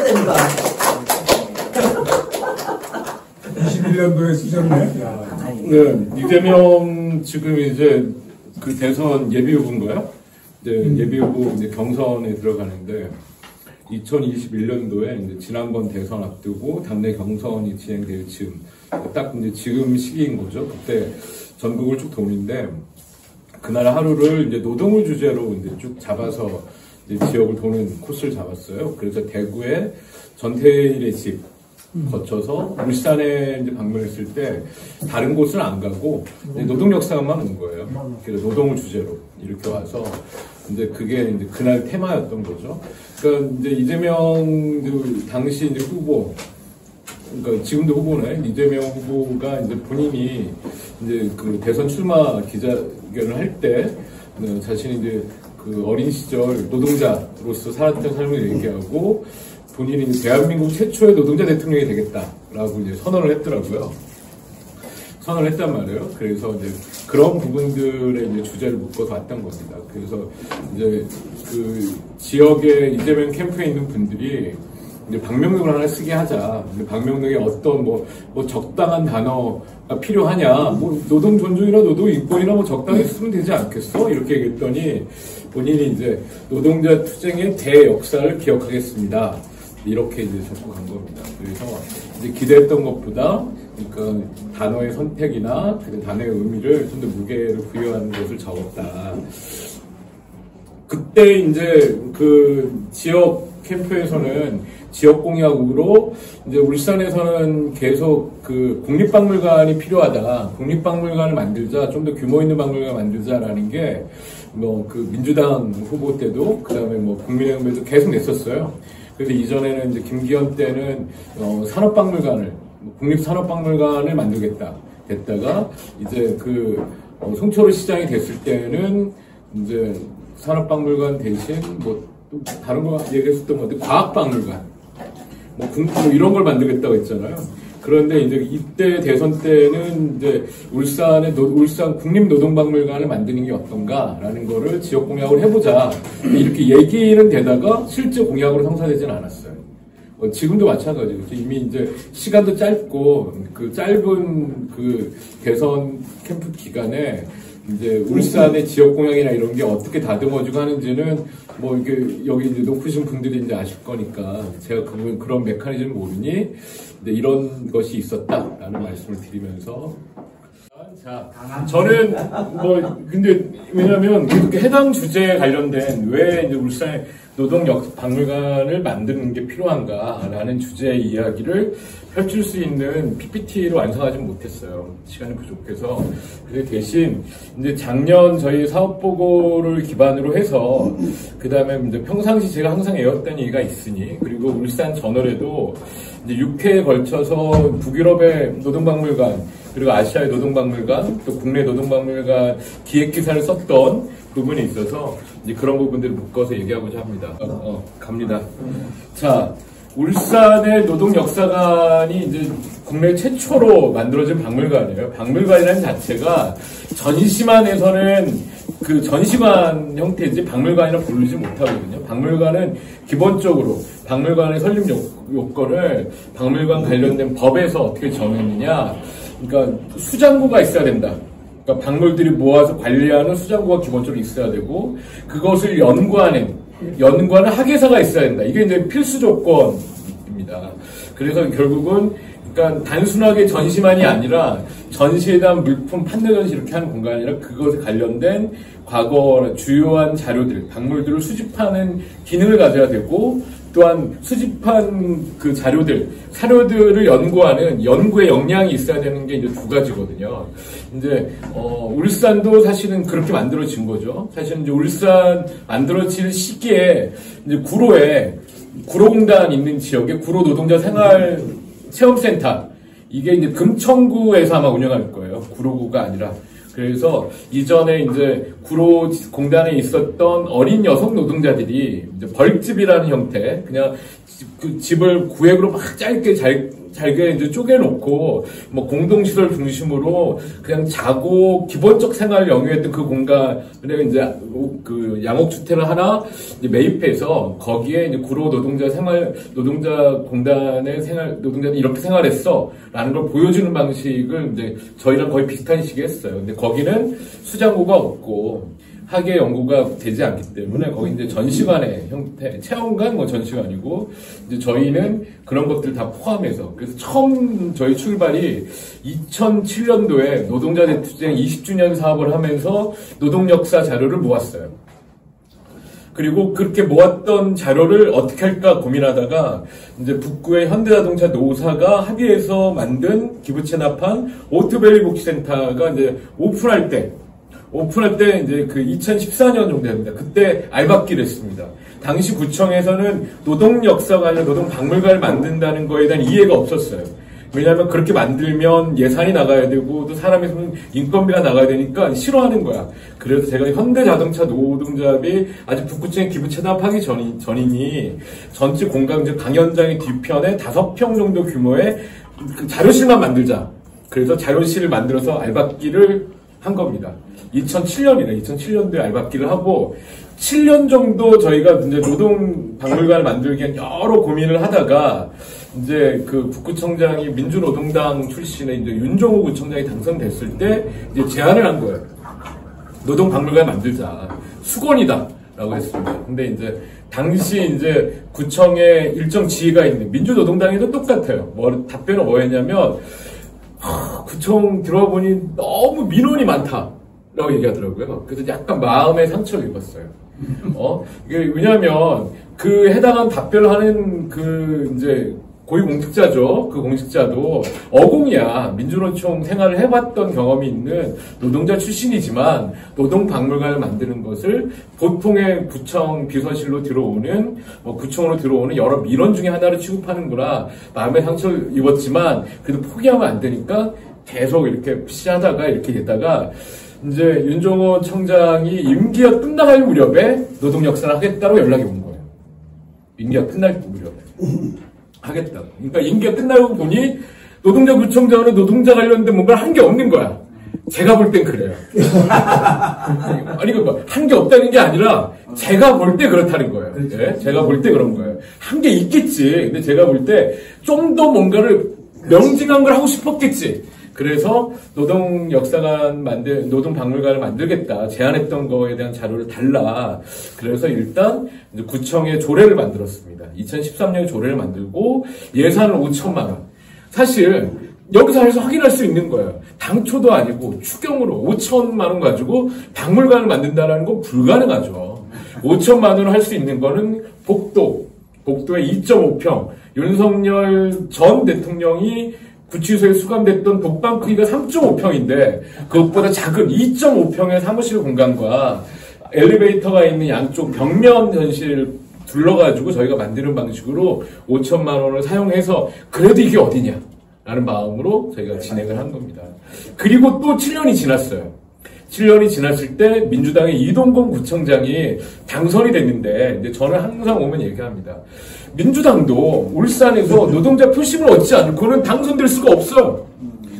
됩니다. 21년도에 쓰셨네. 네, 이재명 지금 이제 그 대선 예비 후보인가요? 이제 예비 후보 이제 경선에 들어가는데 2021년도에 이제 지난번 대선 앞두고 당내 경선이 진행될 즈음 딱 이제 지금 시기인 거죠. 그때 전국을 쭉 도는데 그날 하루를 이제 노동을 주제로 이제 쭉 잡아서 이제 지역을 도는 코스를 잡았어요. 그래서 대구에 전태일의 집 거쳐서 울산에 이제 방문했을 때 다른 곳은 안 가고 이제 노동 역사만 온 거예요. 그래서 노동을 주제로 이렇게 와서 이제 그게 이제 그날 테마였던 거죠. 그러니까 이제 이재명 당시 이제 후보, 그러니까 지금도 후보네. 이재명 후보가 이제 본인이 이제 그 대선 출마 기자회견을 할 때 자신이 이제 그 어린 시절 노동자로서 살았던 삶을 얘기하고 본인이 대한민국 최초의 노동자 대통령이 되겠다라고 이제 선언을 했더라고요. 선언을 했단 말이에요. 그래서 이제 그런 부분들의 이제 주제를 묶어서 왔던 겁니다. 그래서 이제 그 지역에 이재명 캠프에 있는 분들이 이제 방명록을 하나 쓰게 하자. 방명록에 어떤 뭐 적당한 단어가 필요하냐. 뭐 노동 존중이나 노동 인권이나 뭐 적당히 쓰면 되지 않겠어? 이렇게 얘기했더니 본인이 이제 노동자 투쟁의 대역사를 기억하겠습니다. 이렇게 이제 적고 간 겁니다. 그래서 이제 기대했던 것보다 그러니까 단어의 선택이나 그 단어의 의미를 좀 더 무게를 부여하는 것을 적었다. 그때 이제 그 지역 캠프에서는 지역 공약으로 이제 울산에서는 계속 그 국립박물관이 필요하다. 국립박물관을 만들자. 좀 더 규모 있는 박물관을 만들자라는 게 뭐 그 민주당 후보 때도 그다음에 뭐 국민의힘에도 계속 냈었어요. 그래서 이전에는 이제 김기현 때는 산업박물관을 국립산업박물관을 만들겠다 됐다가 이제 그 송철호 시장이 됐을 때는 이제 산업박물관 대신 뭐 또 다른 거 얘기했었던 것 같은데 과학박물관 뭐 이런 걸 만들겠다고 했잖아요. 그런데 이제 이때 대선 때는 이제 울산 국립노동박물관을 만드는 게 어떤가라는 거를 지역 공약을 해보자 이렇게 얘기는 되다가 실제 공약으로 성사되지는 않았어요. 지금도 마찬가지죠. 이미 이제 시간도 짧고 그 짧은 그 대선 캠프 기간에 이제 울산의 지역 공약이나 이런 게 어떻게 다듬어지고 하는지는 뭐 이게 여기 이제 높으신 분들이 이제 아실 거니까 제가 그런 메커니즘을 모르니 이제 이런 것이 있었다라는 말씀을 드리면서 자 저는 뭐 근데 왜냐면 이렇게 해당 주제에 관련된 왜 이제 울산의 노동 박물관을 만드는 게 필요한가라는 주제의 이야기를 펼칠 수 있는 PPT로 완성하지 못했어요. 시간이 부족해서. 그래서 대신 이제 작년 저희 사업 보고를 기반으로 해서 그 다음에 이제 평상시 제가 항상 애웠던 얘기가 있으니 그리고 울산 저널에도 이제 6회에 걸쳐서 북유럽의 노동박물관 그리고 아시아의 노동박물관 또 국내 노동박물관 기획기사를 썼던 부분이 있어서 이제 그런 부분들을 묶어서 얘기하고자 합니다. 갑니다. 자, 울산의 노동 역사관이 이제 국내 최초로 만들어진 박물관이에요. 박물관이라는 자체가 전시만에서는 그 전시관 형태지 박물관이라 부르지 못하거든요. 박물관은 기본적으로 박물관의 설립 요건을 박물관 관련된 법에서 어떻게 정했느냐. 그러니까 수장고가 있어야 된다. 그러니까 박물들이 모아서 관리하는 수장고가 기본적으로 있어야 되고 그것을 연구하는 학예사가 있어야 된다. 이게 이제 필수 조건입니다. 그래서 결국은 그러니까 단순하게 전시만이 아니라 전시에 대한 물품 판매 전시 이렇게 하는 공간이 아니라 그것에 관련된 과거 주요한 자료들, 박물들을 수집하는 기능을 가져야 되고 또한 수집한 그 사료들을 연구하는 연구의 역량이 있어야 되는 게 이제 두 가지거든요. 이제, 울산도 사실은 그렇게 만들어진 거죠. 사실은 이제 울산 만들어질 시기에 이제 구로공단 있는 지역에 구로 노동자 생활 체험센터. 이게 이제 금천구에서 아마 운영할 거예요. 구로구가 아니라. 그래서 이전에 이제 구로 공단에 있었던 어린 여성 노동자들이 이제 벌집이라는 형태, 그냥 그 집을 구획으로 막 짧게 잘 잘게 이제 쪼개놓고 뭐 공동시설 중심으로 그냥 자고 기본적 생활을 영위했던 그 공간에 이제 그 양옥주택을 하나 이제 매입해서 거기에 이제 구로 노동자 공단의 노동자들이 이렇게 생활했어 라는 걸 보여주는 방식을 이제 저희랑 거의 비슷한 시기에 했어요. 근데 거기는 수장고가 없고 학예 연구가 되지 않기 때문에 거기 이제 전시관의 형태, 체험관 뭐 전시관이고 이제 저희는 그런 것들 다 포함해서 그래서 처음 저희 출발이 2007년도에 노동자 대투쟁 20주년 사업을 하면서 노동 역사 자료를 모았어요. 그리고 그렇게 모았던 자료를 어떻게 할까 고민하다가 이제 북구의 현대자동차 노사가 합의해서 만든 기부 체납한 오토밸리 복지센터가 이제 오픈할 때 이제 그 2014년 정도 됩니다. 그때 알박기를 했습니다. 당시 구청에서는 노동역사관이나 노동박물관을 만든다는 거에 대한 이해가 없었어요. 왜냐하면 그렇게 만들면 예산이 나가야 되고 또 사람이 인건비가 나가야 되니까 싫어하는 거야. 그래서 제가 현대자동차 노동자비 아직 북구청에 기부 체납하기 전이니 전체 공간 강연장의 뒤편에 5평 정도 규모의 그 자료실만 만들자. 그래서 자료실을 만들어서 알박기를 한 겁니다. 2007년도에 알박기를 하고 7년 정도 저희가 이제 노동박물관을 만들기 위한 여러 고민을 하다가 이제 그 북구청장이 민주노동당 출신의 이제 윤종호 구청장이 당선됐을 때 이제 제안을 한 거예요. 노동박물관 만들자. 수건이다라고 했습니다. 근데 이제 당시 이제 구청에 일정 지위가 있는 민주노동당에도 똑같아요. 답변은 뭐였냐면 구청 들어보니 너무 민원이 많다라고 얘기하더라고요. 그래서 약간 마음에 상처를 입었어요. 이게 왜냐하면 그 해당한 답변을 하는 그 이제 고위공직자죠. 그 공직자도 어공이야. 민주노총 생활을 해봤던 경험이 있는 노동자 출신이지만 노동박물관을 만드는 것을 보통의 구청 비서실로 들어오는 구청으로 들어오는 여러 민원 중에 하나를 취급하는구나. 마음에 상처를 입었지만 그래도 포기하면 안 되니까 계속 이렇게 푸시하다가 이렇게 되다가 이제 윤종호 청장이 임기가 끝나갈 무렵에 노동역사를 하겠다고 연락이 온 거예요. 임기가 끝날 무렵에. 하겠다. 그러니까 임기가 끝나고 보니 노동자 구청장은 노동자 관련된 뭔가를 한 게 없는 거야. 제가 볼 땐 그래요. 아니, 한 게 없다는 게 아니라 제가 볼 때 그렇다는 거예요. 네? 제가 볼 때 그런 거예요. 한 게 있겠지. 근데 제가 볼 때 좀 더 뭔가를 명징한 걸 하고 싶었겠지. 그래서 노동박물관을 만들겠다. 제안했던 거에 대한 자료를 달라. 그래서 일단 이제 구청에 조례를 만들었습니다. 2013년에 조례를 만들고 예산은 5천만 원. 사실 여기서 해서 확인할 수 있는 거예요. 당초도 아니고 추경으로 5천만 원 가지고 박물관을 만든다는 건 불가능하죠. 5천만 원을 할 수 있는 거는 복도의 2.5평. 윤석열 전 대통령이 구치소에 수감됐던 독방 크기가 3.5평인데 그것보다 작은 2.5평의 사무실 공간과 엘리베이터가 있는 양쪽 벽면 전시를 둘러가지고 저희가 만드는 방식으로 5천만 원을 사용해서 그래도 이게 어디냐 라는 마음으로 저희가 진행을 한 겁니다. 그리고 또 7년이 지났어요. 7년이 지났을 때 민주당의 이동건 구청장이 당선이 됐는데 이제 저는 항상 오면 얘기합니다. 민주당도 울산에서 노동자 표심을 얻지 않고는 당선될 수가 없어요.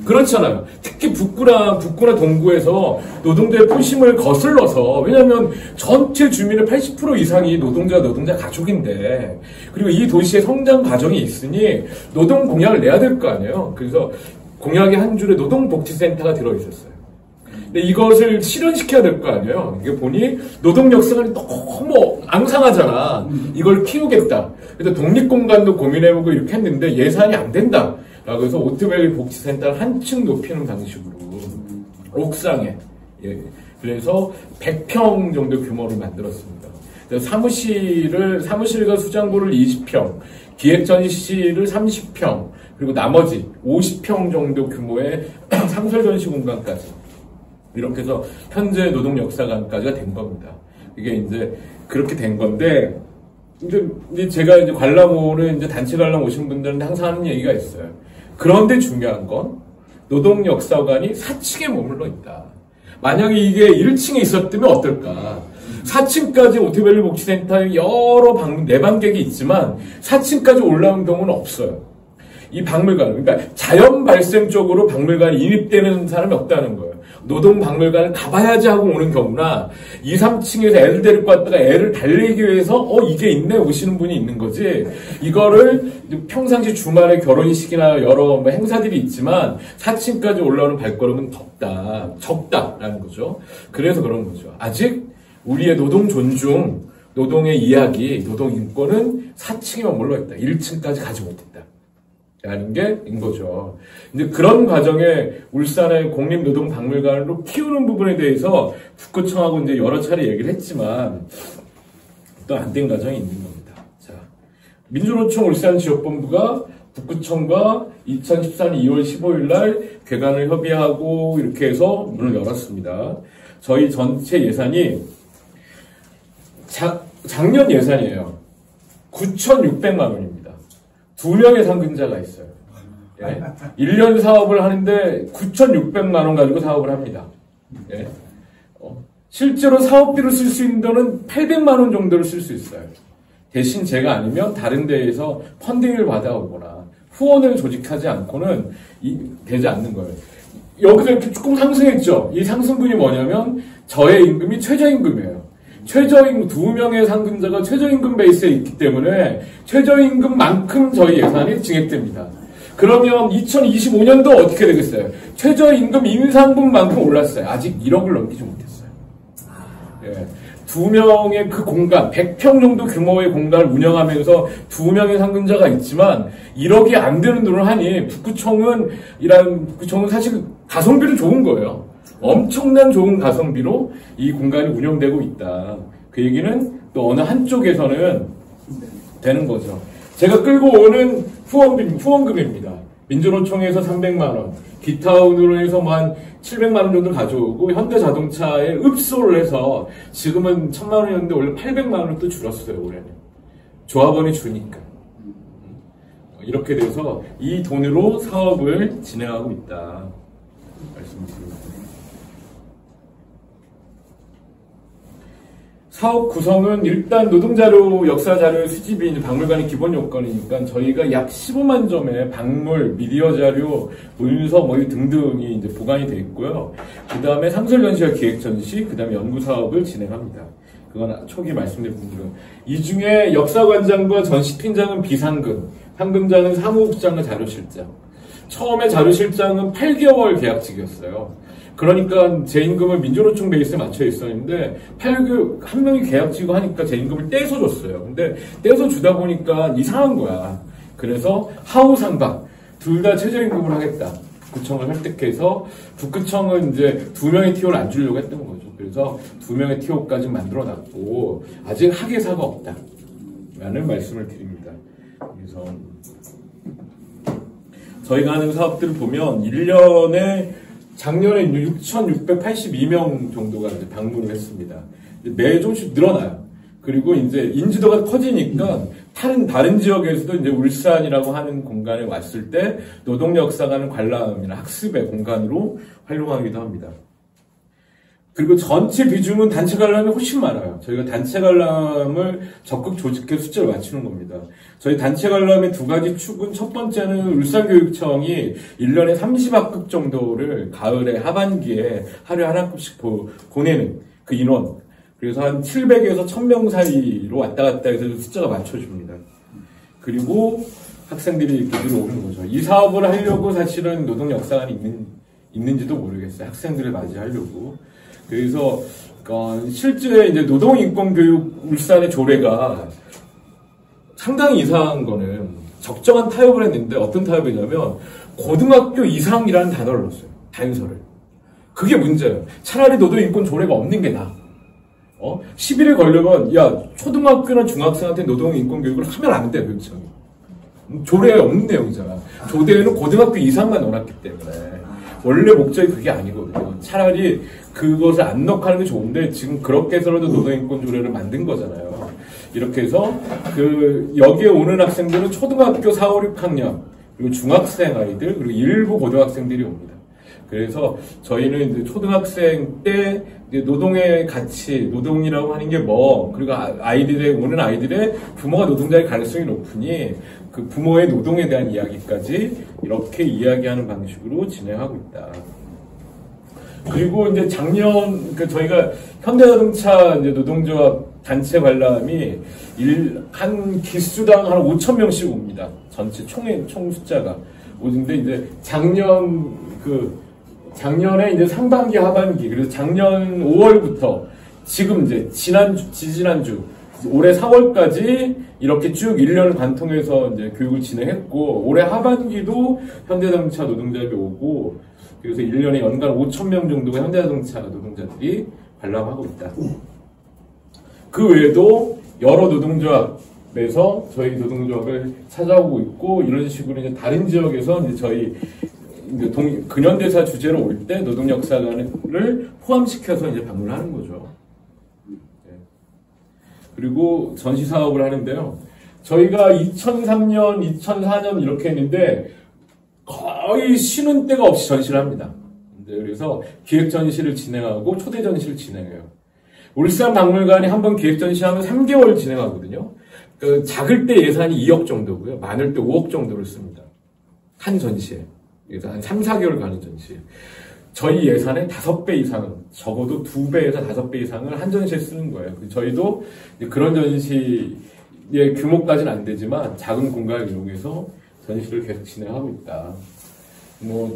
그렇잖아요. 특히 북구나 동구에서 노동자의 표심을 거슬러서 왜냐하면 전체 주민의 80% 이상이 노동자 가족인데 그리고 이 도시의 성장 과정이 있으니 노동 공약을 내야 될 거 아니에요. 그래서 공약의 한 줄에 노동복지센터가 들어있었어요. 근데 이것을 실현시켜야 될 거 아니에요. 이게 보니 노동 역사관이 너무 앙상하잖아. 이걸 키우겠다. 그래서 독립공간도 고민해보고 이렇게 했는데 예산이 안 된다. 라고 해서 오토밸리 복지센터를 한층 높이는 방식으로 옥상에 그래서 100평 정도 규모를 만들었습니다. 사무실과 수장고를 20평, 기획전시실을 30평, 그리고 나머지 50평 정도 규모의 상설전시 공간까지 이렇게 해서 현재 노동역사관까지가 된 겁니다. 이게 이제 그렇게 된 건데 이제 제가 이제 관람 이제 단체 관람 오신 분들은 항상 하는 얘기가 있어요. 그런데 중요한 건 노동역사관이 4층에 머물러 있다. 만약에 이게 1층에 있었다면 어떨까? 4층까지 오토밸리 복지센터에 여러 내방객이 있지만 4층까지 올라온 경우는 없어요. 이 박물관, 그러니까 자연 발생적으로 박물관에 인입되는 사람이 없다는 거예요. 노동 박물관을 가봐야지 하고 오는 경우나 2, 3층에서 애를 데리고 왔다가 애를 달래기 위해서 이게 있네 오시는 분이 있는 거지. 이거를 평상시 주말에 결혼식이나 여러 행사들이 있지만 4층까지 올라오는 발걸음은 적다라는 거죠. 그래서 그런 거죠. 아직 우리의 노동 존중, 노동의 이야기, 노동 인권은 4층에 머물러 있다. 1층까지 가지 못했다. 라는 게 인 거죠. 이제 그런 과정에 울산의 공립노동박물관으로 키우는 부분에 대해서 북구청하고 이제 여러 차례 얘기를 했지만 또 안 된 과정이 있는 겁니다. 자, 민주노총 울산지역본부가 북구청과 2014년 2월 15일 날 괴간을 협의하고 이렇게 해서 문을 열었습니다. 저희 전체 예산이 작년 예산이에요. 9,600만 원입니다. 2명의 상근자가 있어요. 예. 1년 사업을 하는데 9,600만 원 가지고 사업을 합니다. 예. 실제로 사업비로 쓸 수 있는 돈은 800만 원 정도를 쓸 수 있어요. 대신 제가 아니면 다른 데에서 펀딩을 받아오거나 후원을 조직하지 않고는 되지 않는 거예요. 여기서 이렇게 조금 상승했죠. 이 상승분이 뭐냐면 저의 임금이 최저임금이에요. 최저임금 2명의 상근자가 최저임금 베이스에 있기 때문에 최저임금만큼 저희 예산이 증액됩니다. 그러면 2025년도 어떻게 되겠어요? 최저임금 인상분만큼 올랐어요. 아직 1억을 넘기지 못했어요. 예. 2명의 그 공간, 100평 정도 규모의 공간을 운영하면서 2명의 상근자가 있지만 1억이 안 되는 돈을 하니 북구청은 사실 가성비는 좋은 거예요. 엄청난 좋은 가성비로 이 공간이 운영되고 있다. 그 얘기는 또 어느 한쪽에서는 되는 거죠. 제가 끌고 오는 후원금입니다. 민주노총에서 300만 원, 기타운으로 해서 한 700만 원 정도 가져오고 현대자동차에 읍소를 해서 지금은 1000만 원이었는데 원래 800만 원을 또 줄었어요. 올해는. 조합원이 주니까. 이렇게 돼서 이 돈으로 사업을 진행하고 있다. 말씀드립니다. 사업 구성은 일단 노동자료, 역사자료 수집이 이제 박물관의 기본 요건이니까 저희가 약 15만 점의 박물, 미디어 자료, 문서 등등이 이제 보관이 되어 있고요. 그 다음에 상설전시와 기획전시, 그 다음에 연구사업을 진행합니다. 그건 초기 말씀드린 부분들은. 이 중에 역사관장과 전시팀장은 비상근, 상근장은 사무국장과 자료실장. 처음에 자료실장은 8개월 계약직이었어요. 그러니까 제 임금을 민주노총 베이스에 맞춰 있었는데 한 명이 계약직이고 하니까 제 임금을 떼서 줬어요. 근데 떼서 주다 보니까 이상한 거야. 그래서 하우상박 둘 다 최저임금을 하겠다. 북구청을 설득해서 북구청은 이제 2명의 TO를 안 주려고 했던 거죠. 그래서 2명의 TO까지 만들어놨고 아직 학예사가 없다. 라는 말씀을 드립니다. 그래서 저희가 하는 사업들을 보면 1년에 작년에 6,682명 정도가 이제 방문을 했습니다. 매 조금씩 늘어나요. 그리고 이제 인지도가 커지니까 다른 지역에서도 이제 울산이라고 하는 공간에 왔을 때 노동역사관을 관람이나 학습의 공간으로 활용하기도 합니다. 그리고 전체 비중은 단체 관람이 훨씬 많아요. 저희가 단체 관람을 적극 조직해서 숫자를 맞추는 겁니다. 저희 단체 관람의 2가지 축은 첫 번째는 울산교육청이 1년에 30학급 정도를 가을에 하반기에 하루에 하나급씩 보내는 그 인원. 그래서 한 700에서 1000명 사이로 왔다 갔다 해서 숫자가 맞춰줍니다. 그리고 학생들이 이렇게 들어오는 거죠. 이 사업을 하려고 사실은 노동역사관이 있는지도 모르겠어요. 학생들을 맞이하려고. 그래서 실제 이제 노동인권교육 울산의 조례가 상당히 이상한 거는 적정한 타협을 했는데 어떤 타협이냐면 고등학교 이상이라는 단어를 넣었어요. 단서를. 그게 문제예요. 차라리 노동인권 조례가 없는 게 나아. 시비를 걸려면 초등학교나 중학생한테 노동인권교육을 하면 안 돼. 교육청이. 조례에 없는 내용이잖아. 조례에는 고등학교 이상만 넣어놨기 때문에. 원래 목적이 그게 아니거든요. 차라리 그것을 안 넣고 하는 게 좋은데 지금 그렇게 해서라도 노동인권 조례를 만든 거잖아요. 이렇게 해서 여기에 오는 학생들은 초등학교 4, 5, 6학년 그리고 중학생 아이들 그리고 일부 고등학생들이 옵니다. 그래서 저희는 이제 초등학생 때 이제 노동의 가치, 노동이라고 하는 게 뭐, 그리고 오는 아이들의 부모가 노동자일 가능성이 높으니 그 부모의 노동에 대한 이야기까지 이렇게 이야기하는 방식으로 진행하고 있다. 그리고 이제 작년 저희가 현대자동차 이제 노동조합 단체 관람이 한 기수당 한 5,000명씩 옵니다. 전체 총 숫자가 오는데 이제 작년에 이제 상반기 하반기 그래서 작년 5월부터 지금 이제 지지난주 올해 4월까지 이렇게 쭉 1년을 관통해서 이제 교육을 진행했고 올해 하반기도 현대자동차 노동조합이 오고 그래서 1년에 연간 5,000명 정도가 현대자동차 노동자들이 관람하고 있다. 그 외에도 여러 노동조합에서 저희 노동조합을 찾아오고 있고 이런 식으로 이제 다른 지역에서 이제 저희 근현대사 주제로 올 때 노동역사관을 포함시켜서 이제 방문하는 거죠. 네. 그리고 전시 사업을 하는데요. 저희가 2003년, 2004년 이렇게 했는데 거의 쉬는 때가 없이 전시를 합니다. 그래서 기획 전시를 진행하고 초대 전시를 진행해요. 울산 박물관이 한번 기획 전시하면 3개월 진행하거든요. 작을 때 예산이 2억 정도고요. 많을 때 5억 정도를 씁니다. 한 전시에. 그래서 한 3, 4개월 가는 전시에. 저희 예산의 5배 이상, 적어도 2배에서 5배 이상을 한 전시에 쓰는 거예요. 저희도 그런 전시의 규모까지는 안 되지만 작은 공간을 이용해서 전시를 계속 진행하고 있다.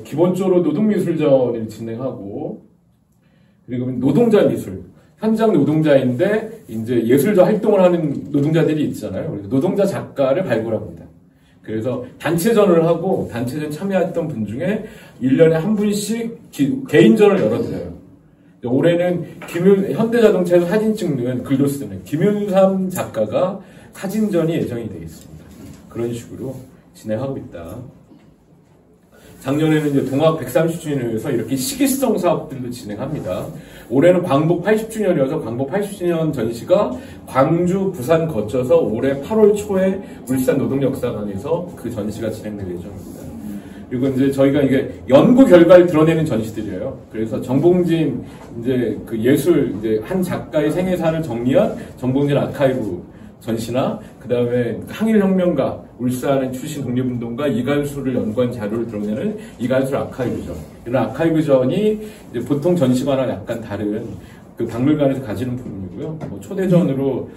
기본적으로 노동미술전을 진행하고, 그리고 노동자 미술. 현장 노동자인데, 이제 예술적 활동을 하는 노동자들이 있잖아요. 그래서 노동자 작가를 발굴합니다. 그래서 단체전을 하고, 단체전 참여했던 분 중에 1년에 한 분씩 개인전을 열어드려요. 올해는 현대자동차에서 사진 찍는, 글도 쓰는 김윤삼 작가가 사진전이 예정이 되어 있습니다. 그런 식으로 진행하고 있다. 작년에는 이제 동학 130주년을 위해서 이렇게 시기성 사업들도 진행합니다. 올해는 광복 80주년이어서 광복 80주년 전시가 광주, 부산 거쳐서 올해 8월 초에 울산 노동역사관에서 그 전시가 진행될 예정입니다. 그리고 이제 저희가 이게 연구 결과를 드러내는 전시들이에요. 그래서 정봉진 이제 그 예술 이제 한 작가의 생애사를 정리한 정봉진 아카이브 전시나 그 다음에 항일혁명가 울산 출신 독립운동가 이간수를 연구한 자료를 드러내는 이간수 아카이브전. 이런 아카이브전이 이제 보통 전시관과 약간 다른 그 박물관에서 가지는 부분이고요. 초대전으로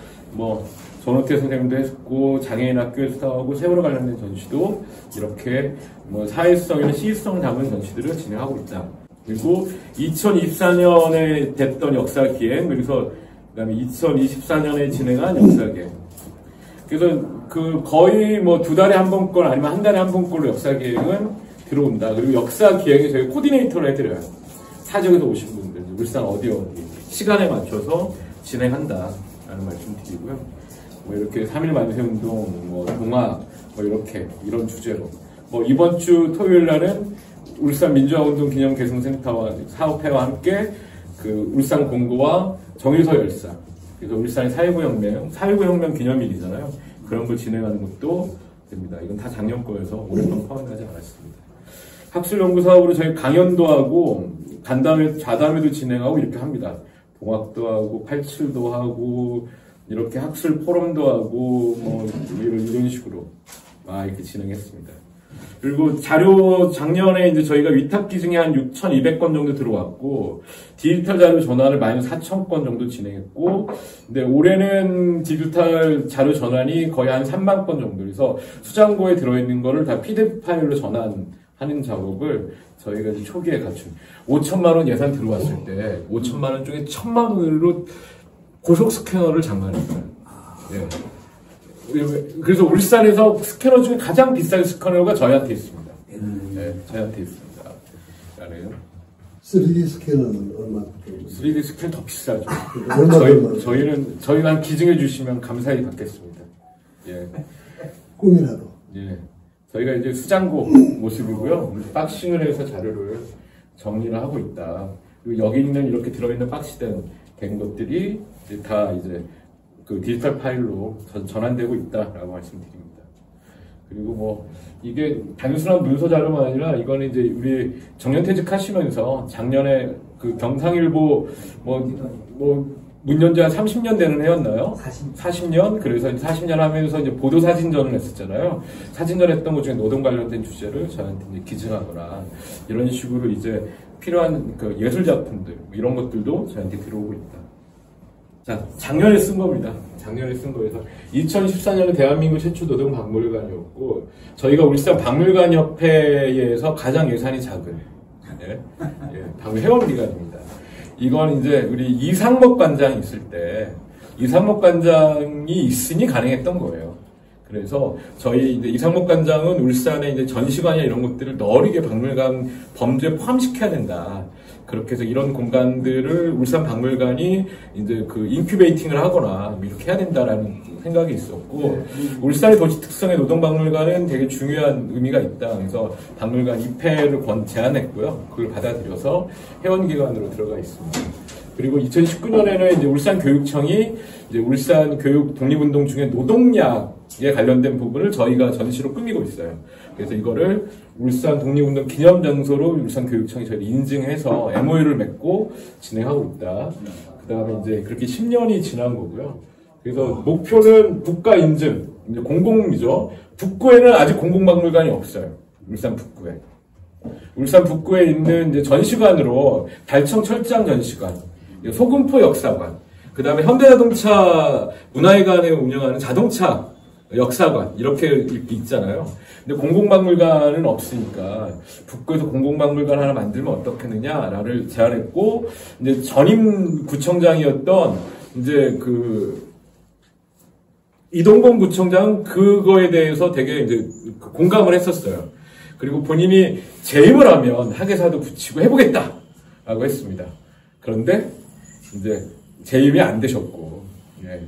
전호태 선생님도 했고 장애인 학교에서 하고 세월호 관련된 전시도 이렇게 사회성이나 시의성을 담은 전시들을 진행하고 있다. 그리고 2024년에 됐던 역사 기행 그래서 그다음에 2024년에 진행한 역사기획. 그래서 거의 2달에 한 번꼴 아니면 한 달에 한 번꼴로 역사기획은 들어온다. 그리고 역사기획에 저희 코디네이터를 해드려요. 사적에서 오신 분들 울산 어디 시간에 맞춰서 진행한다 라는 말씀 드리고요. 이렇게 3.1 만세운동, 동학, 이렇게 이런 주제로 이번 주 토요일 날은 울산 민주화운동 기념 개성센터와 사업회와 함께 그 울산 공고와 정일서 열사, 그래서 울산의 4.19 혁명 기념일이잖아요. 그런 걸 진행하는 것도 됩니다. 이건 다 작년 거여서 올해 건 포함하지 않았습니다. 학술연구 사업으로 저희 강연도 하고 간담회, 좌담회도 진행하고 이렇게 합니다. 동학도 하고 87도 하고 이렇게 학술 포럼도 하고 이런 식으로 이렇게 진행했습니다. 그리고 자료 작년에 이제 저희가 위탁 기증이 한 6,200건 정도 들어왔고 디지털 자료 전환을 14,000건 정도 진행했고 근데 올해는 디지털 자료 전환이 거의 한 3만 건 정도 그래서 수장고에 들어있는 거를 다 PDF 파일로 전환하는 작업을 저희가 이제 초기에 갖춘 5천만 원 예산 들어왔을 때 5천만 원 중에 1,000만 원으로 고속 스캐너를 장만했어요. 네. 그래서 울산에서 스캐너 중에 가장 비싼 스캐너가 저희한테 있습니다. 네, 저희한테 있습니다. 3D 스캐너는 얼마? 3D 스캐너 더 비싸죠. 저희는 기증해 주시면 감사히 받겠습니다. 예. 꿈이라도. 예. 저희가 이제 수장고 모습이고요. 박싱을 해서 자료를 정리를 하고 있다. 그리고 여기 있는 이렇게 들어있는 박스된 것들이 다 이제 그 디지털 파일로 전환되고 있다라고 말씀드립니다. 그리고 뭐 이게 단순한 문서 자료만 아니라 이거는 이제 우리 정년퇴직하시면서 작년에 그 경상일보 뭐 문연재 한 30년 되는 해였나요? 40년? 그래서 40년 하면서 이제 보도 사진전을 했었잖아요. 사진전 했던 것 중에 노동 관련된 주제를 저한테 이제 기증하거나 이런 식으로 이제 필요한 그 예술 작품들 이런 것들도 저한테 들어오고 있다. 자, 작년에 쓴 겁니다. 작년에 쓴 거에서 2014년은 대한민국 최초 노동 박물관이었고 저희가 울산 박물관협회에서 가장 예산이 작은 회원기관입니다. 이건 이제 우리 이상목 관장이 있을 때 이상목 관장이 있으니 가능했던 거예요. 그래서 저희 이제 이상목 관장은 울산에 이제 전시관이나 이런 것들을 널리게 박물관 범주에 포함시켜야 된다. 그렇게 해서 이런 공간들을 울산 박물관이 이제 그 인큐베이팅을 하거나 이렇게 해야 된다라는 생각이 있었고, 울산의 도시 특성의 노동박물관은 되게 중요한 의미가 있다. 그래서 박물관 입회를 제안했고요. 그걸 받아들여서 회원기관으로 들어가 있습니다. 그리고 2019년에는 이제 울산교육청이 이제 울산 교육 독립운동 중에 노동약에 관련된 부분을 저희가 전시로 꾸미고 있어요. 그래서 이거를 울산 독립운동 기념장소로 울산교육청이 저희를 인증해서 MOU를 맺고 진행하고 있다. 그 다음에 이제 그렇게 10년이 지난 거고요. 그래서 목표는 국가 인증, 이제 공공이죠. 북구에는 아직 공공박물관이 없어요. 울산 북구에. 울산 북구에 있는 이제 전시관으로 달청 철장 전시관, 소금포 역사관, 그 다음에 현대자동차 문화회관에 운영하는 자동차 역사관 이렇게 있잖아요. 근데 공공박물관은 없으니까 북구에서 공공박물관 하나 만들면 어떻겠느냐를 제안했고, 이제 전임 구청장이었던 이제 그 이동건 구청장 그거에 대해서 되게 이제 공감을 했었어요. 그리고 본인이 재임을 하면 학예사도 붙이고 해보겠다라고 했습니다. 그런데 이제 재임이 안 되셨고, 예.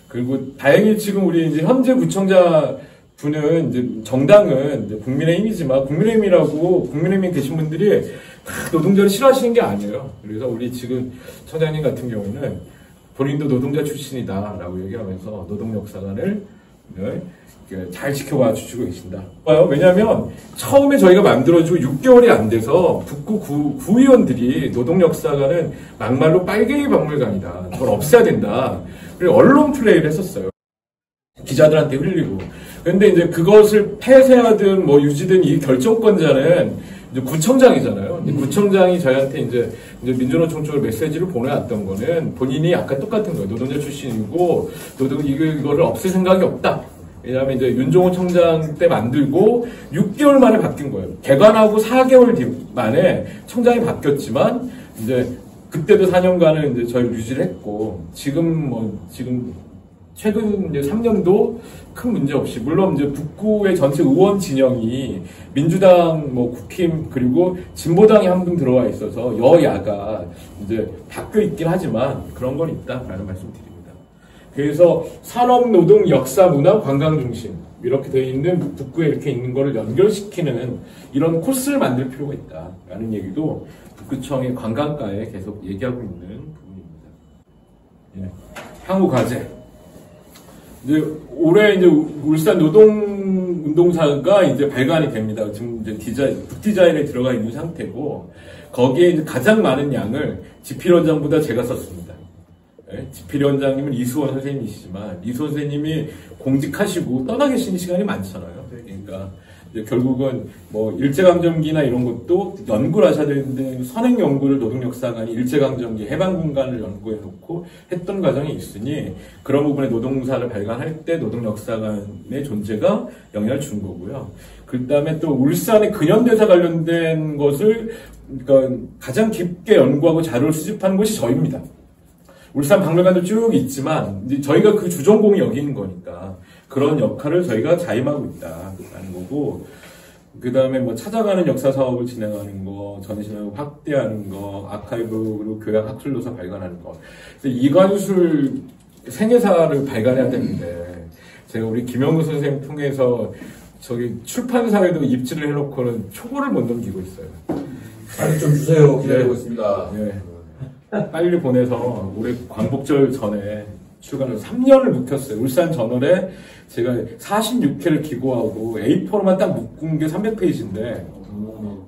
그리고 다행히 지금 우리 이제 현재 구청장 분은 이제 정당은 이제 국민의힘이지만 국민의힘 계신 분들이 다 노동자를 싫어하시는 게 아니에요. 그래서 우리 지금 청장님 같은 경우는 본인도 노동자 출신이다라고 얘기하면서 노동역사관을 잘 지켜봐 주시고 계신다. 왜냐하면 처음에 저희가 만들어지고 6개월이 안 돼서 북구 구의원들이 노동역사관은 막말로 빨갱이 박물관이다. 저걸 없애야 된다. 그리고 언론 플레이를 했었어요. 기자들한테 흘리고. 그런데 이제 그것을 폐쇄하든 뭐 유지든 이 결정권자는 이제 구청장이잖아요. 구청장이 저희한테 이제 민주노총 쪽으로 메시지를 보내왔던 거는 본인이 아까 똑같은 거예요. 노동자 출신이고 이거를 없앨 생각이 없다. 왜냐하면 이제 윤종호 청장 때 만들고 6개월 만에 바뀐 거예요. 개관하고 4개월 만에 청장이 바뀌었지만 이제 그때도 4년간은 이제 저희 유지를 했고, 지금 최근 이제 3년도 큰 문제 없이, 물론 이제 북구의 전체 의원 진영이 민주당, 국힘, 그리고 진보당이 한 분 들어와 있어서 여야가 이제 바뀌어 있긴 하지만 그런 건 있다라는 말씀 드립니다. 그래서 산업, 노동, 역사, 문화, 관광 중심 이렇게 되어 있는 북구에 이렇게 있는 거를 연결시키는 이런 코스를 만들 필요가 있다라는 얘기도 북구청의 관광과에 계속 얘기하고 있는 부분입니다. 예. 향후 과제. 이제 올해 이제 울산 노동운동사가 이제 발간이 됩니다. 지금 이제 북디자인에 들어가 있는 상태고, 거기에 이제 가장 많은 양을 지필원장보다 제가 썼습니다. 네? 지필원장님은 이수원 선생님이시지만, 이수원 선생님이 공직하시고 떠나 계시는 시간이 많잖아요. 그러니까 이제 결국은 일제강점기나 이런 것도 연구를 하셔야 되는데, 선행 연구를 노동역사관이 일제강점기 해방군관을 연구해 놓고 했던 과정이 있으니, 그런 부분에 노동사를 발간할 때 노동역사관의 존재가 영향을 준 거고요. 그 다음에 또 울산의 근현대사 관련된 것을 그러니까 가장 깊게 연구하고 자료를 수집하는 곳이 저희입니다. 울산 박물관도 쭉 있지만 이제 저희가 그 주전공이 여기인 거니까 그런 역할을 저희가 자임하고 있다라는 거고, 그 다음에 찾아가는 역사 사업을 진행하는 거, 전시를 확대하는 거, 아카이브 그리고 교양 학술도서 발간하는 거. 이관술 생애사를 발간해야 되는데, 제가 우리 김영우 선생님 통해서 저기 출판사에도 입지를 해놓고는 초고를 못 넘기고 있어요. 빨리 좀 주세요. 기다리고 있습니다. 네. 빨리 보내서 올해 광복절 전에 출간을 3년을 묵혔어요. 울산 저널에 제가 46회를 기고하고 A4로만 딱 묶은 게 300페이지인데,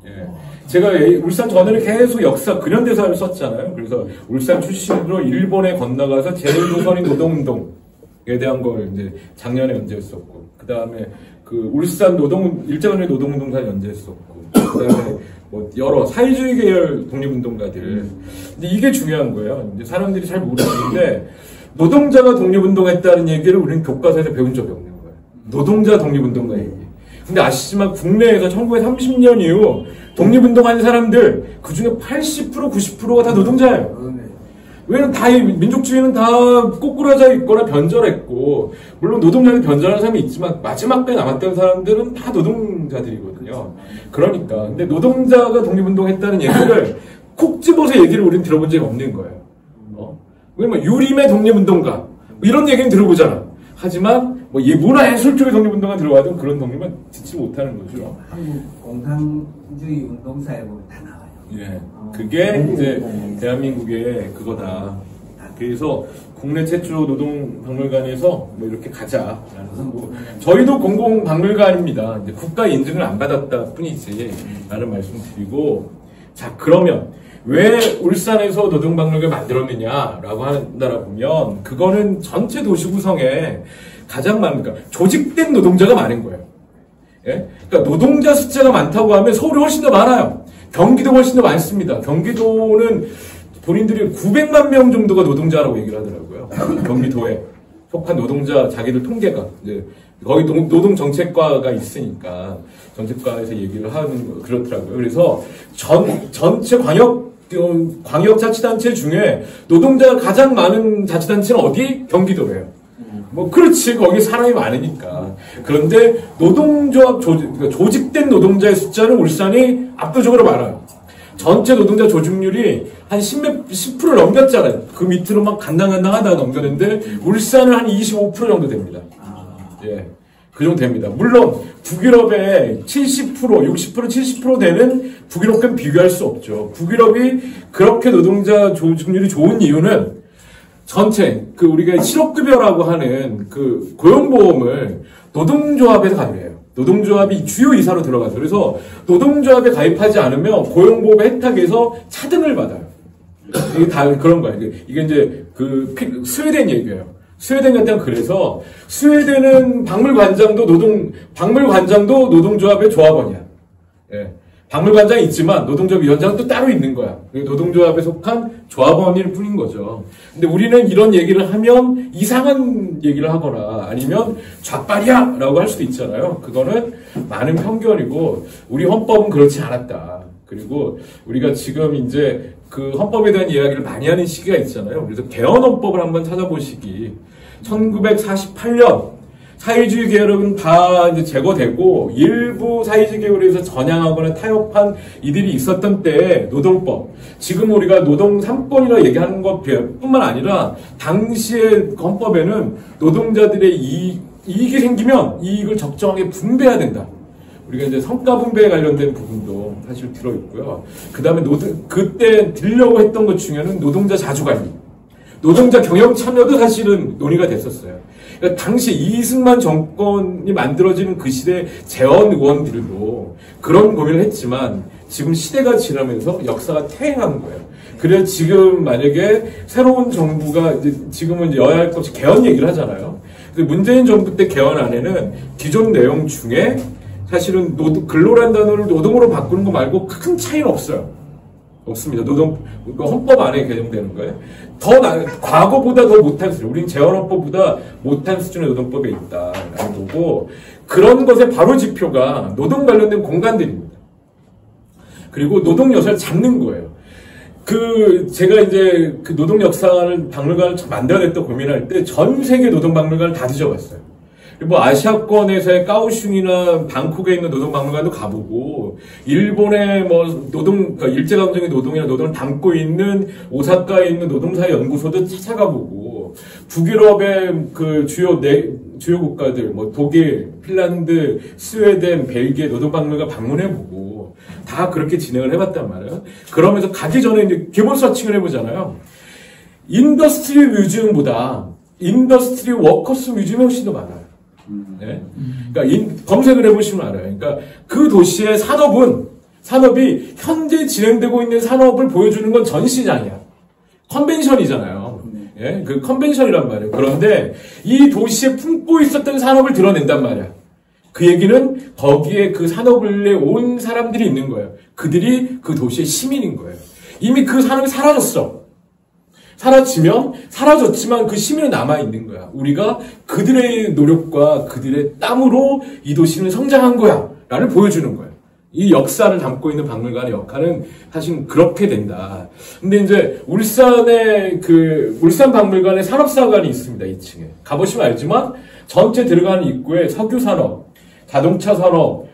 예. 제가 울산 저널에 계속 역사 근현대사를 썼잖아요. 그래서 울산 출신으로 일본에 건너가서 제1조선인 노동운동에 대한 걸 이제 작년에 연재했었고, 그 다음에 그 울산 일제강점기 노동운동사 연재했었고, 그 다음에 뭐 여러 사회주의 계열 독립운동가들. 근데 이게 중요한 거예요. 이제 사람들이 잘 모르는데 노동자가 독립운동했다는 얘기를 우리는 교과서에서 배운 적이 없는 거예요. 노동자 독립운동가 얘기. 근데 아시지만 국내에서 1930년 이후 독립운동한 사람들 그 중에 80% 90%가 다 노동자예요. 왜냐면 다 민족주의는 다 꼬꾸라져 있거나 변절했고, 물론 노동자들 변절하는 사람이 있지만 마지막까지 남았던 사람들은 다 노동자들이거든요. 그러니까 근데 노동자가 독립운동했다는 얘기를 콕 집어서 얘기를 우리는 들어본 적이 없는 거예요. 왜냐면 유림의 독립운동가 뭐 이런 얘기는 들어보잖아. 하지만 뭐 문화예술 쪽의 독립운동가 들어가도 그런 독립은 듣지 못하는 거죠. 한국 공산주의 운동사에 보면 다 나와요. 예, 그게 이제 대한민국의 그거다. 그래서 국내 최초 노동박물관에서 뭐 이렇게 가자. 뭐 저희도 공공박물관입니다. 이제 국가 인증을 안 받았다 뿐이지. 라는 말씀 드리고, 자, 그러면 왜 울산에서 노동박물관을 만들었느냐라고 한다라 보면, 그거는 전체 도시 구성에 가장 많은, 그러니까 조직된 노동자가 많은 거예요. 예? 그러니까 노동자 숫자가 많다고 하면 서울이 훨씬 더 많아요. 경기도 훨씬 더 많습니다. 경기도는 본인들이 900만 명 정도가 노동자라고 얘기를 하더라고요. 경기도에 속한 노동자 자기들 통계가 이제 거기 노동정책과가 있으니까 정책과에서 얘기를 하는 그렇더라고요. 그래서 전체 광역자치단체 중에 노동자가 가장 많은 자치단체는 어디? 경기도래요. 뭐 그렇지, 거기 사람이 많으니까. 그런데 노동조합 조직된 노동자의 숫자는 울산이 압도적으로 많아요. 전체 노동자 조직률이 한 10%를 넘겼잖아요. 그 밑으로 막 간당간당하다가 넘겼는데 울산은 한 25% 정도 됩니다. 예, 그 정도 됩니다. 물론 북유럽의 70%, 60%, 70% 되는 북유럽과는 비교할 수 없죠. 북유럽이 그렇게 노동자 조직률이 좋은 이유는 전체 우리가 실업급여라고 하는 그 고용보험을 노동조합에서 가입해요. 노동조합이 주요 이사로 들어가서. 그래서 노동조합에 가입하지 않으면 고용보험 혜택에서 차등을 받아요. 이게 다 그런 거예요. 이게 이제 스웨덴 얘기예요. 스웨덴 같은 경우 그래서 스웨덴은 박물관장도 노동조합의 조합원이야. 예. 박물관장이 있지만 노동조합 위원장은 또 따로 있는 거야. 노동조합에 속한 조합원일 뿐인 거죠. 근데 우리는 이런 얘기를 하면 이상한 얘기를 하거나 아니면 좌빨이야! 라고 할 수도 있잖아요. 그거는 많은 편견이고, 우리 헌법은 그렇지 않았다. 그리고 우리가 지금 이제 그 헌법에 대한 이야기를 많이 하는 시기가 있잖아요. 그래서 개헌헌법을 한번 찾아보시기. 1948년 사회주의 계열은 다 이제 제거되고 일부 사회주의 계열에서 전향하거나 타협한 이들이 있었던 때에 노동법, 지금 우리가 노동 3권이라 얘기하는 것뿐만 아니라 당시의 헌법에는 노동자들의 이익이 생기면 이익을 적정하게 분배해야 된다. 우리가 이제 성과 분배에 관련된 부분도 사실 들어있고요. 그 다음에 그때 들려고 했던 것 중에는 노동자 자주관리, 노동자 경영 참여도 사실은 논의가 됐었어요. 그러니까 당시 이승만 정권이 만들어지는 그 시대 재헌 의원들도 그런 고민을 했지만 지금 시대가 지나면서 역사가 퇴행한 거예요. 그래서 지금 만약에 새로운 정부가 이제 지금은 여야할 것 없이 개헌 얘기를 하잖아요. 문재인 정부 때 개헌안에는 기존 내용 중에 사실은 근로란 단어를 노동으로 바꾸는 거 말고 큰 차이는 없어요. 없습니다. 헌법 안에 개정되는 거예요. 과거보다 더 못한 수준, 우린 재헌헌법보다 못한 수준의 노동법에 있다라는 거고, 그런 것의 바로 지표가 노동 관련된 공간들입니다. 그리고 노동 역사를 잡는 거예요. 제가 이제 그 노동 역사를 박물관을 만들어냈던 고민할 때 전 세계 노동 박물관을 다 뒤져봤어요. 뭐 아시아권에서의 까오슝이나 방콕에 있는 노동박물관도 가보고, 일본의 뭐 그러니까 일제강점기 노동이나 노동을 담고 있는 오사카에 있는 노동사연구소도 찾아가보고, 북유럽의 그 주요 국가들, 뭐 독일, 핀란드, 스웨덴, 벨기에 노동박물관 방문해보고, 다 그렇게 진행을 해봤단 말이에요. 그러면서 가기 전에 이제 기본 서칭을 해보잖아요. 인더스트리 뮤지엄보다 인더스트리 워커스 뮤지엄이 훨씬 더 많아요. 네? 그러니까 검색을 해보시면 알아요. 그러니까 그 도시의 산업이 현재 진행되고 있는 산업을 보여주는 건 전시장이야. 컨벤션이잖아요. 예? 그 컨벤션이란 말이에요. 그런데 이 도시에 품고 있었던 산업을 드러낸단 말이야. 그 얘기는 거기에 그 산업을 온 사람들이 있는 거예요. 그들이 그 도시의 시민인 거예요. 이미 그 산업이 사라졌어. 사라졌지만 그 시민은 남아있는 거야. 우리가 그들의 노력과 그들의 땀으로 이 도시는 성장한 거야. 라를 보여주는 거예요. 이 역사를 담고 있는 박물관의 역할은 사실 그렇게 된다. 근데 이제 울산 박물관에 산업사관이 있습니다. 2층에. 가보시면 알지만 전체 들어가는 입구에 석유산업, 자동차산업,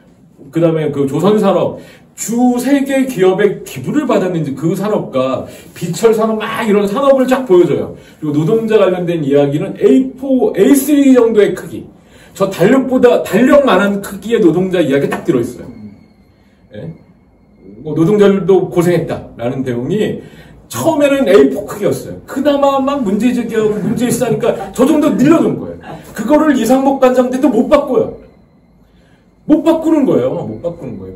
그 다음에 그 조선산업, 주 3개 기업의 기부를 받았는지 그 산업과 비철산업 막 이런 산업을 쫙 보여줘요. 그리고 노동자 관련된 이야기는 A4, A3 정도의 크기. 저 달력만한 크기의 노동자 이야기 딱 들어있어요. 예? 뭐 노동자들도 고생했다라는 내용이 처음에는 A4 크기였어요. 그나마 막 문제제기하고 문제일사니까 저 정도 늘려놓은 거예요. 그거를 이상복 관장 때도 못 바꿔요. 못 바꾸는 거예요.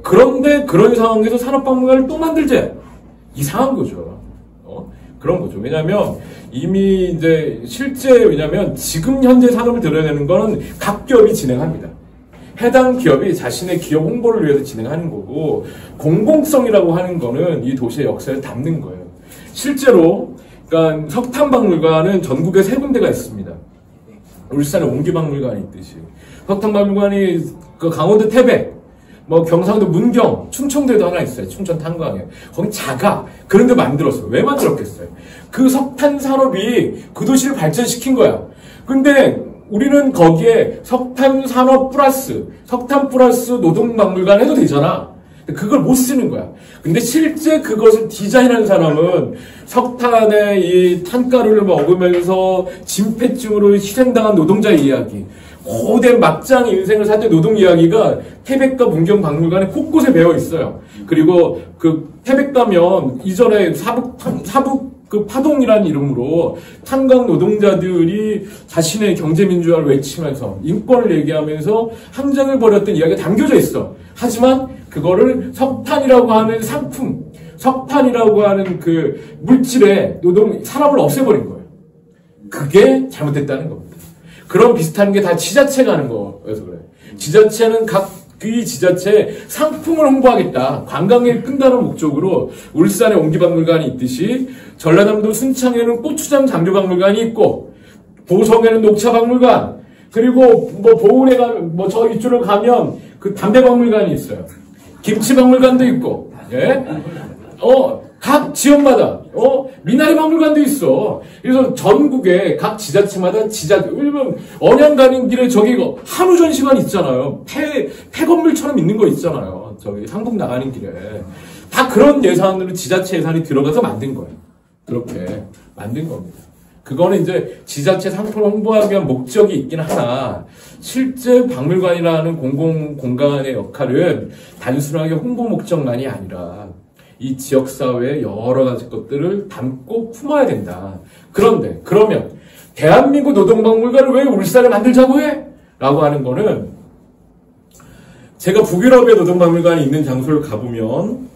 그런데 그런 상황에서 산업박물관을 또 만들재. 이상한 거죠. 그런 거죠. 왜냐면 이미 이제 왜냐면 지금 현재 산업을 드러내는 거는 각 기업이 진행합니다. 해당 기업이 자신의 기업 홍보를 위해서 진행하는 거고, 공공성이라고 하는 거는 이 도시의 역사를 담는 거예요. 실제로, 그러니까 석탄박물관은 전국에 3군데가 있습니다. 울산에 옹기박물관이 있듯이. 석탄박물관이 그 강원도 태백, 뭐 경상도 문경, 충청도에도 하나 있어요. 충청 탄광에. 거기 작아. 그런데 만들었어요. 왜 만들었겠어요? 그 석탄 산업이 그 도시를 발전시킨 거야. 근데 우리는 거기에 석탄 산업 플러스, 석탄 플러스 노동박물관 해도 되잖아. 그걸 못 쓰는 거야. 근데 실제 그것을 디자인한 사람은 석탄의 이 탄가루를 먹으면서 진폐증으로 희생당한 노동자의 이야기, 고된 막장 인생을 산 노동 이야기가 태백과 문경 박물관에 곳곳에 배어 있어요. 그리고 그 태백 가면 이전에 사북 그 파동이라는 이름으로 탄광 노동자들이 자신의 경제민주화를 외치면서 인권을 얘기하면서 항쟁을 벌였던 이야기가 담겨져 있어. 하지만 그거를 석탄이라고 하는 상품, 석탄이라고 하는 그 물질의 산업을 없애버린 거예요. 그게 잘못됐다는 겁니다. 그런 비슷한 게 다 지자체가 하는 거여서 그래요. 지자체는 이 지자체 상품을 홍보하겠다. 관광객을 끈다는 목적으로 울산에 옹기박물관이 있듯이 전라남도 순창에는 고추장 장조박물관이 있고, 보성에는 녹차박물관, 그리고 뭐 보은에 가면 저 이쪽으로 가면 그 담배박물관이 있어요. 김치박물관도 있고, 예? 각 지역마다, 미나리 박물관도 있어. 그래서 전국에 각 지자체마다 왜냐면, 언양 가는 길에 저기 한우 전시관 있잖아요. 폐 건물처럼 있는 거 있잖아요. 저기 상북 나가는 길에. 다 그런 예산으로 지자체 예산이 들어가서 만든 거예요. 그렇게 만든 겁니다. 그거는 이제 지자체 상품을 홍보하기 위한 목적이 있긴 하나, 실제 박물관이라는 공공 공간의 역할은 단순하게 홍보 목적만이 아니라 이 지역사회의 여러 가지 것들을 담고 품어야 된다. 그러면 대한민국 노동박물관을 왜 울산에 만들자고 해? 라고 하는 거는, 제가 북유럽의 노동박물관이 있는 장소를 가보면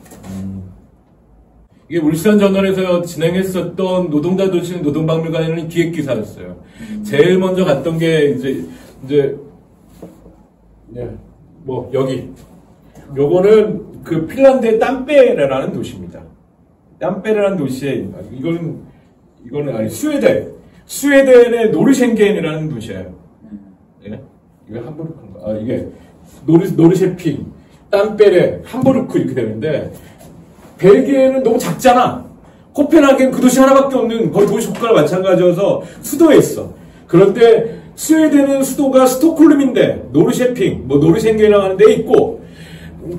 이게 울산전원에서 진행했었던 노동자 도시 노동박물관이라는 기획기사였어요. 제일 먼저 갔던 게 여기. 요거는 그 핀란드의 땀페레라는 도시입니다. 땀페레라는 도시에, 이거는 아니, 스웨덴의 노르셴겐이라는 도시예요. 예? 이게 함부르크인가? 이게 노르셰핑, 땀페레, 함부르크 이렇게 되는데, 벨기에는 너무 작잖아. 코펜하겐 그 도시 하나밖에 없는 거의 도시 국가랑 마찬가지여서 수도에 있어. 그런데 스웨덴은 수도가 스톡홀름인데 노르셰핑, 노르셴겐이라고 하는 데 있고,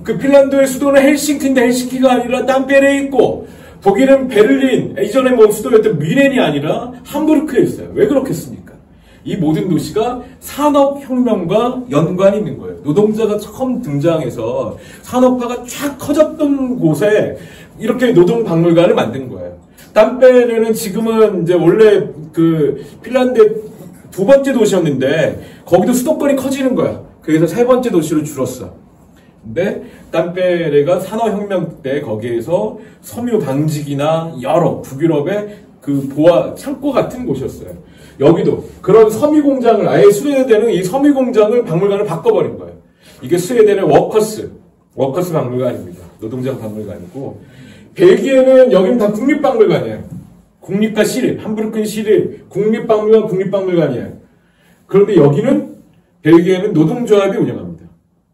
그 핀란드의 수도는 헬싱키인데 헬싱키가 아니라 땀페레에 있고, 독일은 베를린, 이전에 수도였던 뮌헨이 아니라 함부르크에 있어요. 왜 그렇겠습니까? 이 모든 도시가 산업혁명과 연관이 있는 거예요. 노동자가 처음 등장해서 산업화가 쫙 커졌던 곳에 이렇게 노동박물관을 만든 거예요. 땀페레는 지금은 이제 원래 그 핀란드 두 번째 도시였는데 거기도 수도권이 커지는 거야. 그래서 세 번째 도시로 줄었어. 근데 땀페레가 산업혁명 때 거기에서 섬유 방직이나 여러 북유럽의 그 보아 창고 같은 곳이었어요. 여기도 그런 섬유 공장을 아예 스웨덴은 이 섬유 공장을 박물관을 바꿔버린 거예요. 이게 스웨덴의 워커스 박물관입니다. 노동자 박물관이고 벨기에는 여기는 다 국립박물관이에요. 국립과 시립, 함부르크 시립, 국립박물관이에요. 그런데 여기는 벨기에는 노동조합이 운영합니다.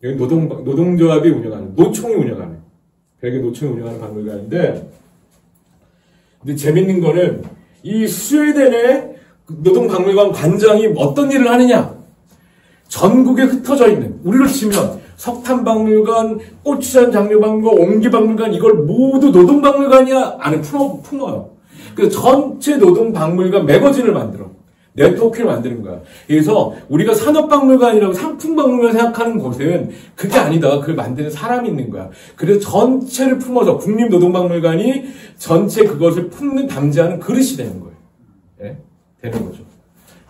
여기 노동조합이 운영하는, 노총이 운영하는, 벨기에 노총이 운영하는 박물관인데, 근데 재밌는 거는 이 스웨덴의 노동박물관 관장이 어떤 일을 하느냐? 전국에 흩어져 있는, 우리로 치면 석탄박물관, 고추장 장려박물관, 옹기박물관 이걸 모두 노동박물관이야 안에 품어요. 그래서 전체 노동박물관 매거진을 만들어. 네트워크를 만드는 거야. 그래서 우리가 산업박물관이라고 상품박물관 생각하는 곳은 그게 아니다. 그걸 만드는 사람이 있는 거야. 그래서 전체를 품어서 국립노동박물관이 전체 그것을 품는 담지하는 그릇이 되는 거예요. 네? 되는 거죠.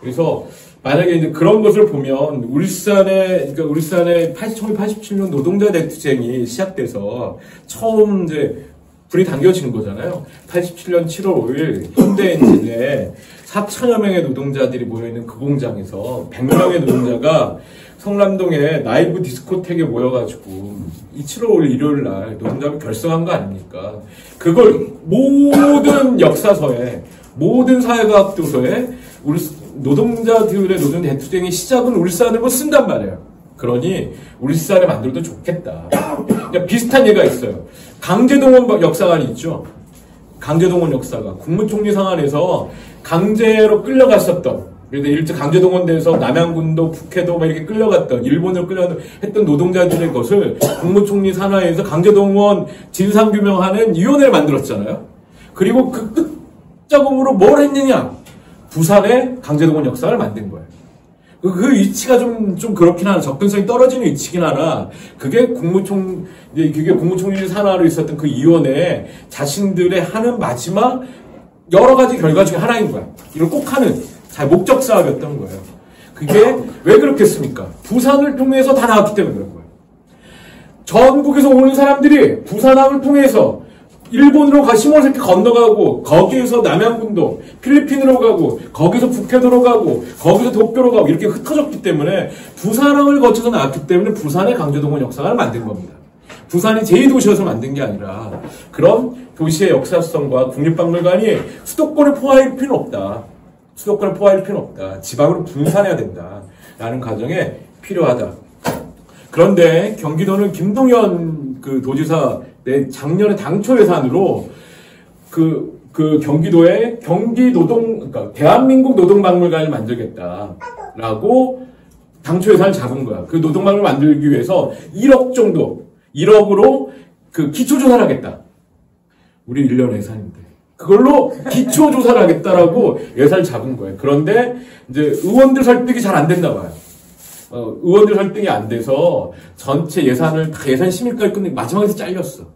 그래서 만약에 이제 그런 것을 보면 울산의 1987년 노동자 대투쟁이 시작돼서 처음 이제 불이 당겨진 거잖아요. 87년 7월 5일 현대엔진에 4천여 명의 노동자들이 모여있는 그 공장에서 100명의 노동자가 성남동에 라이브 디스코텍에 모여가지고 이 7월 5일 일요일 날 노동자를 결성한 거 아닙니까? 그걸 모든 역사서에 모든 사회과학 도서에 노동자들의 노동 대투쟁의 시작은 울산으로 쓴단 말이에요. 그러니 울산에 만들어도 좋겠다. 그러니까 비슷한 예가 있어요. 강제동원 역사관이 있죠. 강제동원 역사관. 국무총리 상한에서 강제로 끌려갔었던, 그래서 일제 강제동원돼서 남양군도 북해도 막 이렇게 끌려갔던, 일본으로 끌려갔던 노동자들의 것을 국무총리 산하에서 강제동원 진상규명하는 위원회를 만들었잖아요. 그리고 그 끝작업으로 뭘 했느냐? 부산에 강제동원 역사를 만든 거예요. 그 위치가 좀 그렇긴 하나, 접근성이 떨어지는 위치긴 하나, 그게 국무총리 산하로 있었던 그 위원회 자신들의 하는 마지막 여러 가지 결과 중에 하나인 거야. 이걸 꼭 하는 목적 사업이었던 거예요. 그게 왜 그렇겠습니까? 부산을 통해서 다 나왔기 때문에 그런 거예요. 전국에서 오는 사람들이 부산항을 통해서 일본으로 시모노세키 건너가고, 거기에서 남양군도, 필리핀으로 가고, 거기서 북해도로 가고, 거기서 도쿄로 가고, 이렇게 흩어졌기 때문에, 부산항을 거쳐서 나왔기 때문에 부산의 강제동원 역사관을 만든 겁니다. 부산이 제2도시여서 만든 게 아니라, 그런 도시의 역사성과 국립박물관이 수도권을 포화할 필요는 없다. 수도권을 포화할 필요는 없다. 지방으로 분산해야 된다. 라는 과정에 필요하다. 그런데 경기도는 김동연 그 도지사 작년에 당초 예산으로 경기도에 그러니까 대한민국 노동박물관을 만들겠다라고 당초 예산을 잡은 거야. 그 노동박물관을 만들기 위해서 1억으로 그 기초조사를 하겠다. 우리 1년 예산인데. 그걸로 기초조사를 하겠다라고 예산을 잡은 거예요. 그런데 이제 의원들 설득이 잘 안 됐나 봐요. 의원들 설득이 안 돼서 전체 예산 심의까지 끝내고 마지막에서 잘렸어.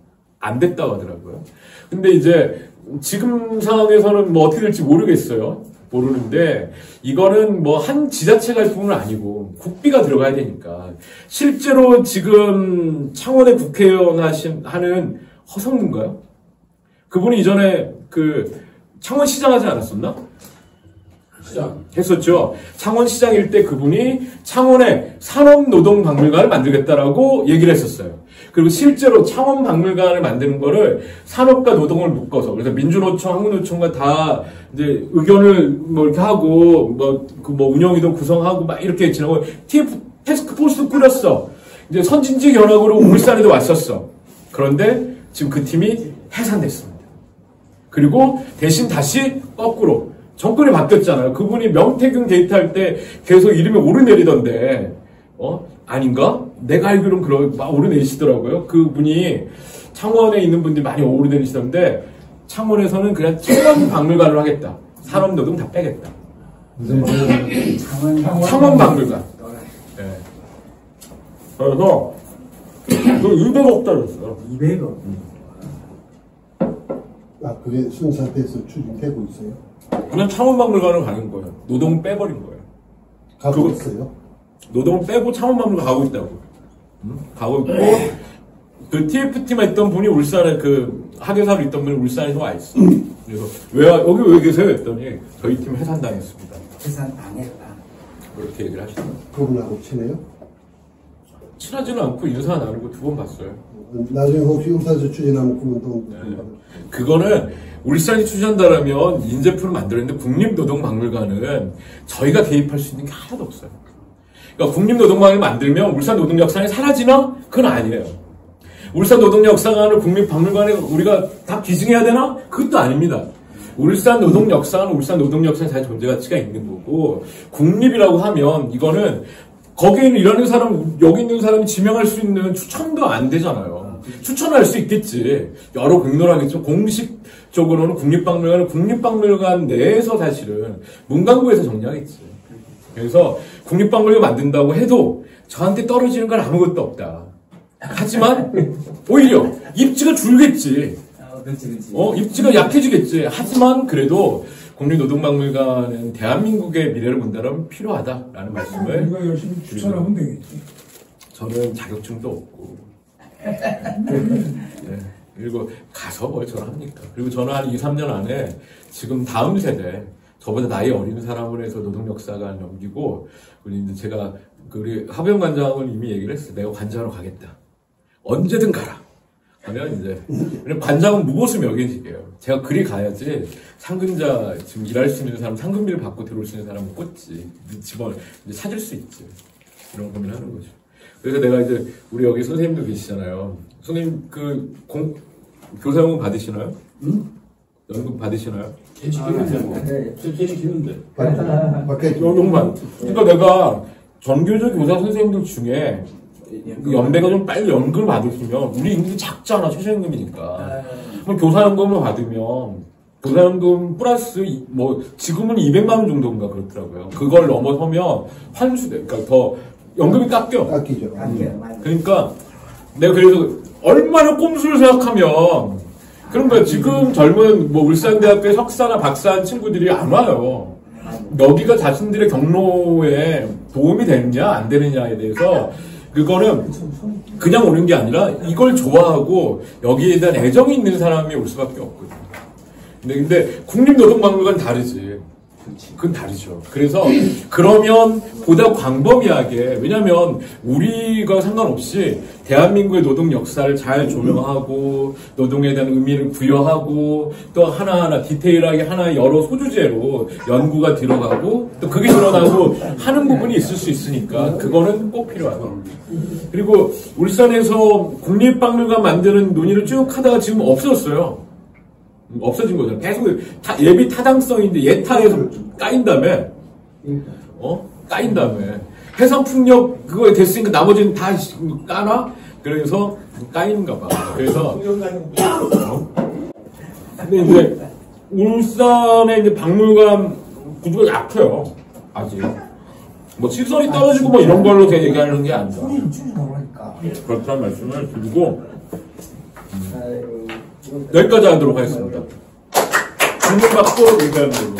안 됐다고 하더라고요. 근데 이제 지금 상황에서는 뭐 어떻게 될지 모르겠어요. 모르는데 이거는 뭐 한 지자체가 할 부분은 아니고 국비가 들어가야 되니까. 실제로 지금 창원의 국회의원 하는 허성문가요? 그분이 이전에 창원시장 하지 않았었나? 했었죠. 창원시장일 때 그분이 창원에 산업노동박물관을 만들겠다라고 얘기를 했었어요. 그리고 실제로 창원박물관을 만드는 거를 산업과 노동을 묶어서, 그래서 민주노총, 한국노총과 다 이제 의견을 뭐 이렇게 하고, 운영위도 구성하고 막 이렇게 지나고, TF 태스크포스도 꾸렸어. 이제 선진지 견학으로 울산에도 왔었어. 그런데 지금 그 팀이 해산됐습니다. 그리고 대신 다시 거꾸로 정권이 바뀌었잖아요. 그분이 명태균 게이트 할 때 계속 이름이 오르내리던데, 아닌가? 내가 알기로는 막 오르내리시더라고요. 그분이 창원에 있는 분들이 많이 오르내리시던데, 창원에서는 그냥 창원박물관을 하겠다. 산업노동 다 빼겠다. 창원박물관. 네. 그래서, 200억 달러였어요. 200억. 그게 순사돼서 추진되고 있어요? 그냥 창원박물관을 가는 거예요. 노동 빼버린 거예요. 가고 그거- 있어요. 노동을 빼고 창원박물관 가고 있다고. 가고 있고, 그 TFT만 있던 분이 울산에 그 학예사로 있던 분이 울산에서 와 있어. 그래서 여기 왜 계세요? 했더니 저희 팀 해산당했습니다. 계산 당했다. 그렇게 얘기를 하시더라고요. 그분하고 친해요? 친하지는 않고 인사 나누고 2번 봤어요. 나중에 혹시 울산에서 추진하면 그분도 그거는 울산이 추진한다라면 인재풀을 만들었는데 국립노동박물관은 저희가 개입할 수 있는 게 하나도 없어요. 그러니까 국립노동박물관을 만들면 울산 노동역사관이 사라지나? 그건 아니에요. 울산 노동역사관을 국립박물관에 우리가 다 기증해야 되나? 그것도 아닙니다. 울산 노동역사관은 울산 노동역사에 자기 존재 가치가 있는 거고, 국립이라고 하면 이거는 거기에 일하는 사람, 여기 있는 사람이 지명할 수 있는 추천도 안 되잖아요. 추천할 수 있겠지. 여러 공론하겠죠. 공식적으로는 국립박물관은 국립박물관 내에서 사실은 문광부에서 정리하겠지. 그래서 국립박물관 만든다고 해도 저한테 떨어지는 건 아무것도 없다. 하지만 오히려 입지가 줄겠지. 그렇지. 입지가 약해지겠지. 하지만 그래도 국립노동박물관은 대한민국의 미래를 본다면 필요하다라는 말씀을 우리가 열심히 추천하면 되겠지. 저는 자격증도 없고 네. 그리고 가서 뭘 저를 합니까? 그리고 저는 한 2, 3년 안에 지금 다음 세대 저보다 나이 어린 사람을 해서 노동역사관 넘기고 우리 이제 제가 우리 하병 관장은 이미 얘기를 했어요. 내가 관장으로 가겠다. 언제든 가라. 하면 이제 왜냐면 관장은 무보수 명예직이에요. 제가 그리 가야지 상근자 지금 일할 수 있는 사람 상근비를 받고 들어올 수 있는 사람은 꽂지 집을 이제 찾을 수 있지. 이런 고민하는 거죠. 그래서 내가 이제 우리 여기 선생님도 계시잖아요. 선생님 교사연금 받으시나요? 응? 연금 받으시나요? 개치기는데. 밖에 연금만. 그러니까 내가 전교조 교사 선생님들 중에 연배가 좀 빨리 연금을 받으시면 우리 임금이 작잖아 최저임금이니까. 그럼 교사연금을 받으면 교사연금 플러스 뭐 지금은 200만 원 정도인가 그렇더라고요. 그걸 넘어서면 환수돼. 그러니까 더 연금이 깎여. 깎이죠. 그러니까 내가 그래서 얼마나 꼼수를 생각하면 그런 거야. 지금 젊은 뭐 울산대학교의 석사나 박사한 친구들이 안 와요. 여기가 자신들의 경로에 도움이 되느냐 안 되느냐에 대해서 그거는 그냥 오는 게 아니라 이걸 좋아하고 여기에 대한 애정이 있는 사람이 올 수밖에 없거든요. 근데 국립노동박물관 다르지. 그건 다르죠. 그래서 그러면 보다 광범위하게 왜냐면 우리가 상관없이 대한민국의 노동 역사를 잘 조명하고 노동에 대한 의미를 부여하고 또 하나하나 디테일하게 하나의 여러 소주제로 연구가 들어가고 또 그게 드러나고 하는 부분이 있을 수 있으니까 그거는 꼭 필요하고 그리고 울산에서 국립박물관 만드는 논의를 쭉 하다가 지금 없어졌어요. 없어진 거잖아. 계속 예비 타당성인데 예타에서 까인 다음에 까인 다음에 해상풍력 그거에 됐으니까 나머지는 다 까나? 그래서 까인가 봐. 그래서 근데 이제 울산의 이제 박물관 구조가 약해요. 아직 뭐 시설이 떨어지고 뭐 이런 걸로 제가 얘기하는 게 아니라 그렇다는 말씀을 드리고 여기까지 하도록 하겠습니다. 질문 받고 얘기하는 걸로.